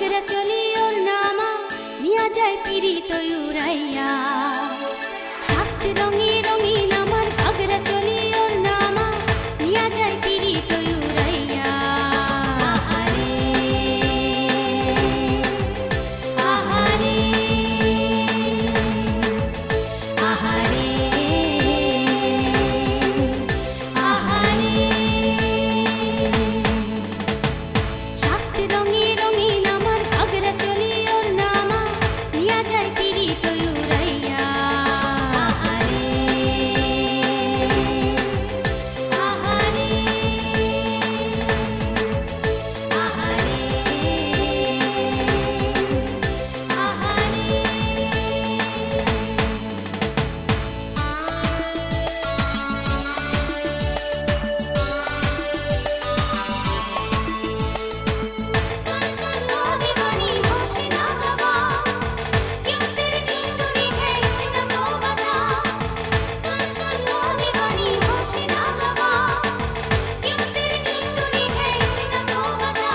ঘাগরা চলি ওর নামা নিয়া যায় পিরি তয়ুরাইয়া সাত রঙে রঙিন আমার ঘাগরা চলি ওর নামা নিয়া যায় পিরি তয়ুরাইয়া আহারে আহারে আহারে আহারে সাত রঙে রঙিন আমার ঘাগরা চলি ওর নামা নিয়া যায় পিরি তয়ুরাইয়া আহারে আহারে আহারে सुन सुन लो दीवानी होश ना गवा क्यों तेरी नींद उड़ी है इतना तो बता सुन सुन लो दीवानी होश ना गवा क्यों तेरी नींद उड़ी है इतना तो बता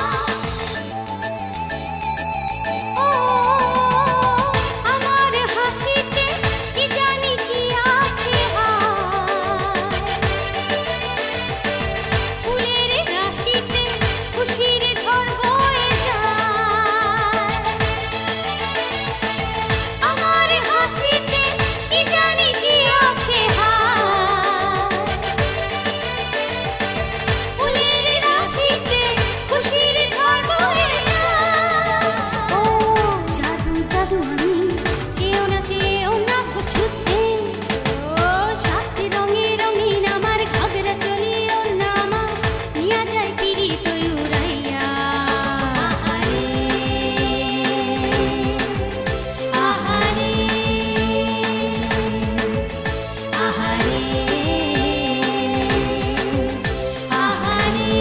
ओ আমার হাসিতে কি জানি কি আছে হায় ফুলের রাশিতে খুশির ঝড় বয়ে যায় আমার হাসিতে কি জানি কি আছে হায় ফুলের রাশিতে খুশির ঝড় বয়ে যায় ও জাদু জাদু আমি চেয়েও না কিছুতে ও সাত রঙে রঙিন আমার ঘাগরা চলি ওর নামা নিয়া যায় পিরি তয়ুরাইয়া আহারে আহারে আহারে আহারে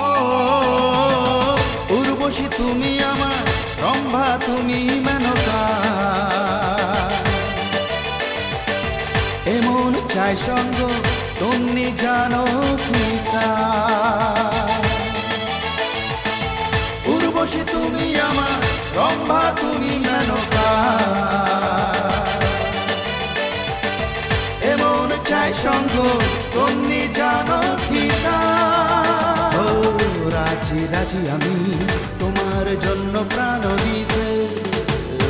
ও উর্বশী তুমি আমার রম্ভা তুমি মেনকা এমন চাই সঙ্গ তুমি জানো কি তা উর্বশী তুমি আমার রম্ভা তুমি মেনকা এমন চাই সঙ্গ তুমি জানো কি তা ও রাজি রাজি আমি তোমার জন্য প্রাণ দিতে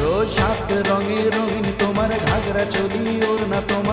ও সাত রঙে রঙিন তোমার ঘাগরা চলি ওর না তোমার